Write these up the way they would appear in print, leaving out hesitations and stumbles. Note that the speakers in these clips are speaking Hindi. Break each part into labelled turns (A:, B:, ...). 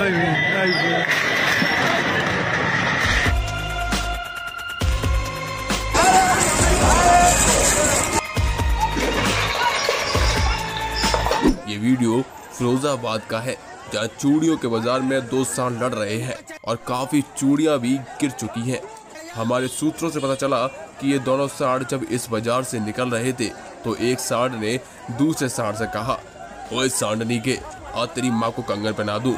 A: ये वीडियो फिरोजाबाद का है, जहाँ चूड़ियों के बाजार में दो सांड लड़ रहे हैं और काफी चूड़ियां भी गिर चुकी हैं। हमारे सूत्रों से पता चला कि ये दोनों सांड जब इस बाजार से निकल रहे थे तो एक सांड ने दूसरे सांड से कहा, ओए सांडनी के, आ तेरी माँ को कंगन पहना दूं,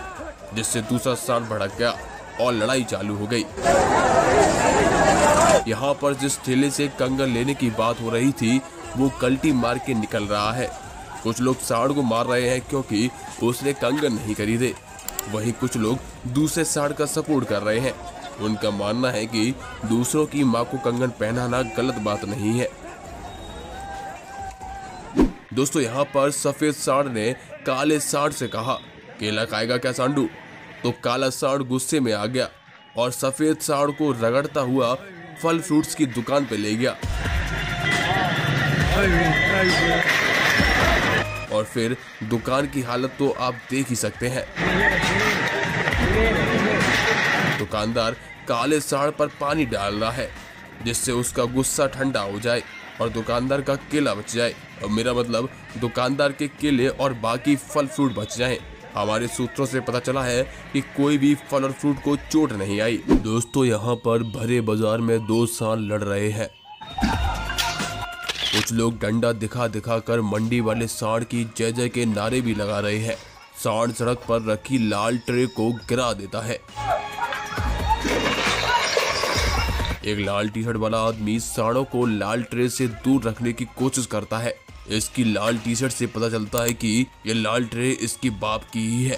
A: जिससे दूसरा सांड भड़क गया और लड़ाई चालू हो गई। यहाँ पर जिस ठेले से कंगन लेने की बात हो रही थी वो कल्टी मार के निकल रहा है। कुछ लोग सांड को मार रहे हैं क्योंकि उसने कंगन नहीं खरीदे, वहीं कुछ लोग दूसरे सांड का सपोर्ट कर रहे हैं। उनका मानना है कि दूसरों की मां को कंगन पहनाना गलत बात नहीं है। दोस्तों, यहाँ पर सफेद सांड ने काले सांड से कहा, केला खाएगा क्या सांडू? तो काला सांड गुस्से में आ गया और सफेद सांड को रगड़ता हुआ फल फ्रूट्स की दुकान पे ले गया और फिर दुकान की हालत तो आप देख ही सकते हैं। दुकानदार काले सांड पर पानी डाल रहा है जिससे उसका गुस्सा ठंडा हो जाए और दुकानदार का केला बच जाए, और मेरा मतलब दुकानदार के केले और बाकी फल फ्रूट बच जाएं। हमारे सूत्रों से पता चला है कि कोई भी फल और फ्रूट को चोट नहीं आई। दोस्तों, यहाँ पर भरे बाजार में दो सांड लड़ रहे हैं। कुछ लोग डंडा दिखा दिखा कर मंडी वाले सांड की जय जय के नारे भी लगा रहे हैं। सांड सड़क पर रखी लाल ट्रे को गिरा देता है। एक लाल टी शर्ट वाला आदमी सांडों को लाल ट्रे से दूर रखने की कोशिश करता है। इसकी लाल टी शर्ट से पता चलता है कि ये लाल ट्रे इसकी बाप की ही है।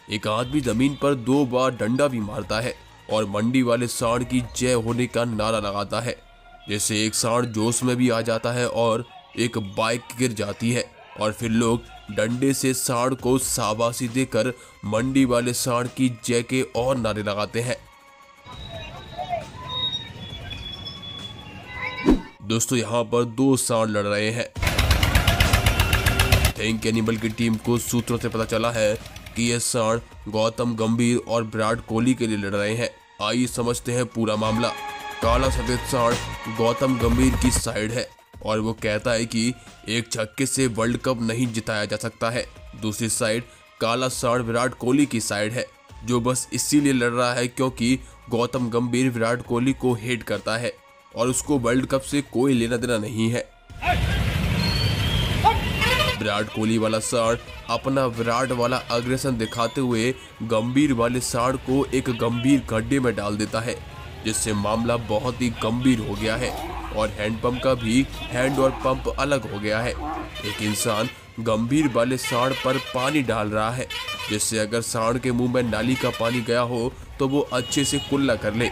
A: एक आदमी जमीन पर 2 बार डंडा भी मारता है और मंडी वाले सांड की जय होने का नारा लगाता है, जिससे एक सांड जोश में भी आ जाता है और एक बाइक गिर जाती है और फिर लोग डंडे से सांड को शाबाशी देकर मंडी वाले सांड की जय के और नारे लगाते हैं। दोस्तों, यहाँ पर 2 सांड लड़ रहे हैं। थिंक एनिमल की टीम को सूत्रों से पता चला है कि ये सांड गौतम गंभीर और विराट कोहली के लिए लड़ रहे हैं। आइए समझते हैं पूरा मामला। काला सफेद सांड गौतम गंभीर की साइड है और वो कहता है कि एक छक्के से वर्ल्ड कप नहीं जिताया जा सकता है। दूसरी साइड काला सांड विराट कोहली की साइड है, जो बस इसीलिए लड़ रहा है क्योंकि गौतम गंभीर विराट कोहली को हेट करता है और उसको वर्ल्ड कप से कोई लेना देना नहीं है। विराट कोहली वाला सांड अपना विराट वाला अग्रेसन दिखाते हुए गंभीर वाले सांड को एक गंभीर गड्ढे में डाल देता है, जिससे मामला बहुत ही गंभीर हो गया है और हैंडपंप का भी हैंड और पंप अलग हो गया है। एक इंसान गंभीर वाले सांड पर पानी डाल रहा है, जिससे अगर सांड के मुंह में नाली का पानी गया हो तो वो अच्छे से कुल्ला कर ले।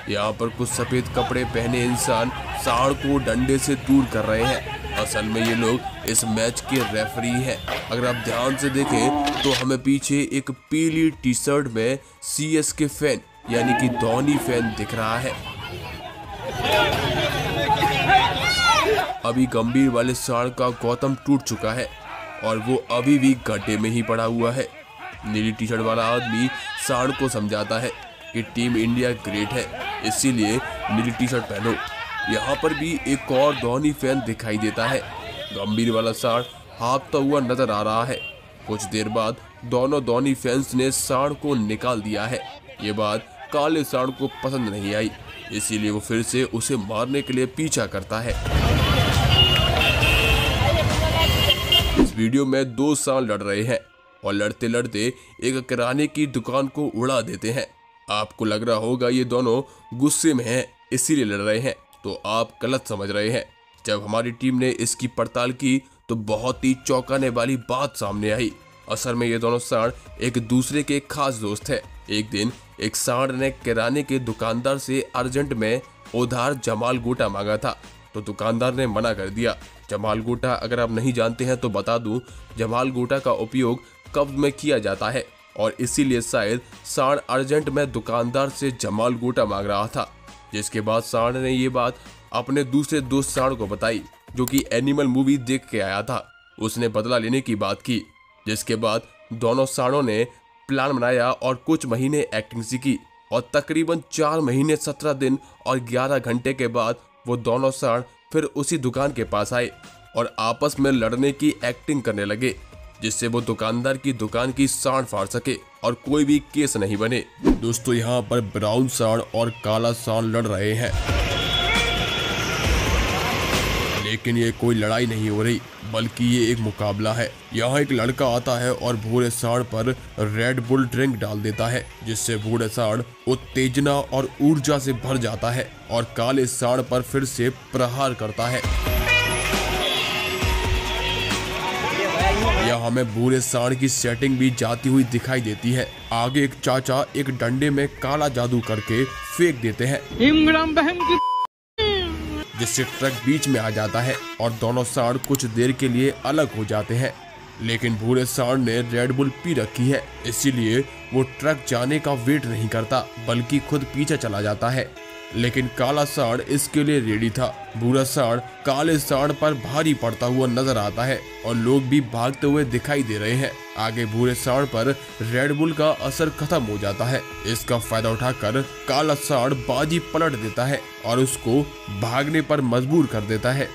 A: यहाँ पर कुछ सफेद कपड़े पहने इंसान सांड को डंडे से दूर कर रहे हैं। असल में ये लोग इस मैच के रेफरी हैं। अगर आप ध्यान से देखें तो हमें पीछे एक पीली टी शर्ट में CSK फैन यानी कि धोनी फैन दिख रहा है। अभी गंभीर वाले सांड का गौतम टूट चुका है और वो अभी भी गड्ढे में ही पड़ा हुआ है। नीली टी शर्ट वाला आदमी सांड को समझाता है कि टीम इंडिया ग्रेट है, इसीलिए नीली टी शर्ट पहनो। यहाँ पर भी एक और धोनी फैन दिखाई देता है। गंभीर वाला सांड हाँफता हुआ नजर आ रहा है। कुछ देर बाद दोनों धोनी फैंस ने सांड को निकाल दिया है। ये बात काले सांड को पसंद नहीं आई, इसीलिए वो फिर से उसे मारने के लिए पीछा करता है। इस वीडियो में 2 सांड लड़ रहे हैं और लड़ते लड़ते एक किराने की दुकान को उड़ा देते हैं। आपको लग रहा होगा ये दोनों गुस्से में हैं, इसीलिए लड़ रहे हैं, तो आप गलत समझ रहे हैं। जब हमारी टीम ने इसकी पड़ताल की तो बहुत ही चौंकाने वाली बात सामने आई। असल में ये दोनों सांड एक दूसरे के खास दोस्त हैं। एक दिन एक सांड ने किराने के दुकानदार से अर्जेंट में उधार जमाल गोटा मांगा था, तो दुकानदार ने मना कर दिया। जमाल गोटा अगर आप नहीं जानते हैं तो बता दूं, जमाल गोटा का उपयोग कब्ज में किया जाता है और इसीलिए शायद सांड अर्जेंट में दुकानदार से जमाल गोटा मांग रहा था। जिसके बाद सांड ने ये बात अपने दूसरे दोस्त सांड को बताई, जो कि एनिमल मूवी देख के आया था। उसने बदला लेने की बात की, जिसके बाद दोनों सांडों ने प्लान बनाया और कुछ महीने एक्टिंग सीखी और तकरीबन 4 महीने 17 दिन और 11 घंटे के बाद वो दोनों सांड फिर उसी दुकान के पास आए और आपस में लड़ने की एक्टिंग करने लगे, जिससे वो दुकानदार की दुकान की सांड फाड़ सके और कोई भी केस नहीं बने। दोस्तों यहाँ पर ब्राउन सांड और काला सांड लड़ रहे हैं, लेकिन ये कोई लड़ाई नहीं हो रही बल्कि ये एक मुकाबला है। यहाँ एक लड़का आता है और भूरे सांड पर रेड बुल ड्रिंक डाल देता है, जिससे भूरे सांड उत्तेजना और ऊर्जा से भर जाता है और काले सांड पर फिर से प्रहार करता है। यहाँ हमें भूरे सांड की सेटिंग भी जाती हुई दिखाई देती है। आगे एक चाचा एक डंडे में काला जादू करके फेंक देते हैं, जिससे ट्रक बीच में आ जाता है और दोनों सांड कुछ देर के लिए अलग हो जाते हैं। लेकिन भूरे सांड ने रेड बुल पी रखी है, इसीलिए वो ट्रक जाने का वेट नहीं करता बल्कि खुद पीछे चला जाता है। लेकिन काला सांड इसके लिए रेडी था। भूरा सांड काले सांड पर भारी पड़ता हुआ नजर आता है और लोग भी भागते हुए दिखाई दे रहे हैं। आगे भूरे सांड पर रेड बुल का असर खत्म हो जाता है। इसका फायदा उठाकर काला सांड बाजी पलट देता है और उसको भागने पर मजबूर कर देता है।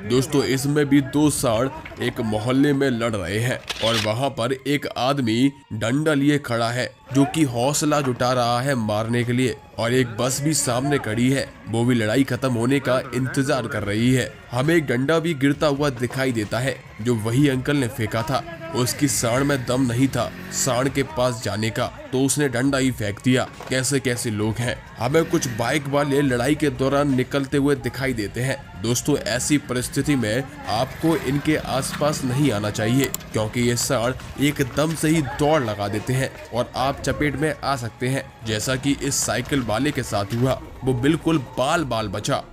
A: दोस्तों इसमें भी दो सांड एक मोहल्ले में लड़ रहे हैं और वहां पर एक आदमी डंडा लिए खड़ा है जो कि हौसला जुटा रहा है मारने के लिए, और एक बस भी सामने खड़ी है, वो भी लड़ाई खत्म होने का इंतजार कर रही है। हमें एक डंडा भी गिरता हुआ दिखाई देता है जो वही अंकल ने फेंका था। उसकी सांड में दम नहीं था सांड के पास जाने का, तो उसने डंडा ही फेंक दिया। कैसे कैसे लोग हैं। हमें कुछ बाइक वाले लड़ाई के दौरान निकलते हुए दिखाई देते हैं। दोस्तों ऐसी परिस्थिति में आपको इनके आसपास नहीं आना चाहिए, क्योंकि ये सांड एकदम से ही दौड़ लगा देते हैं और आप चपेट में आ सकते हैं, जैसा कि इस साइकिल वाले के साथ हुआ। वो बिल्कुल बाल बाल बचा।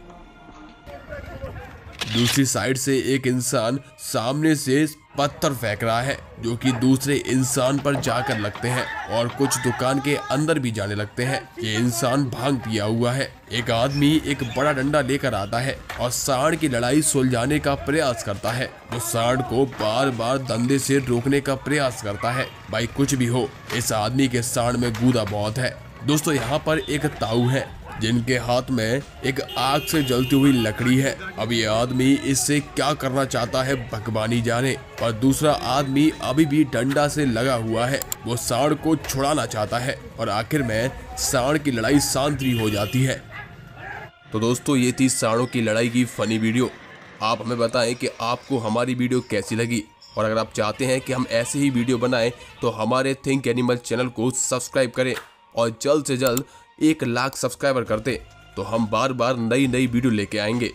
A: दूसरी साइड से एक इंसान सामने से पत्थर फेंक रहा है जो कि दूसरे इंसान पर जाकर लगते हैं और कुछ दुकान के अंदर भी जाने लगते हैं। ये इंसान भांग पिया हुआ है। एक आदमी एक बड़ा डंडा लेकर आता है और सांड की लड़ाई सुलझाने का प्रयास करता है। वो सांड को बार बार डंडे से रोकने का प्रयास करता है। भाई कुछ भी हो, इस आदमी के सांड में गूदा बहुत है। दोस्तों यहाँ पर एक ताऊ है जिनके हाथ में एक आग से जलती हुई लकड़ी है। अब ये आदमी इससे क्या करना चाहता है भगवान ही जाने, और दूसरा आदमी अभी भी डंडा से लगा हुआ है। वो सांड को छुड़ाना चाहता है और आखिर में सांड की लड़ाई शांत हो जाती है। तो दोस्तों ये थी सांडों की लड़ाई की फनी वीडियो। आप हमें बताएं कि आपको हमारी वीडियो कैसी लगी, और अगर आप चाहते हैं कि हम ऐसे ही वीडियो बनाएं तो हमारे थिंक एनिमल चैनल को सब्सक्राइब करें और जल्द से जल्द 1 लाख सब्सक्राइबर करते तो हम बार बार नई वीडियो लेके आएंगे।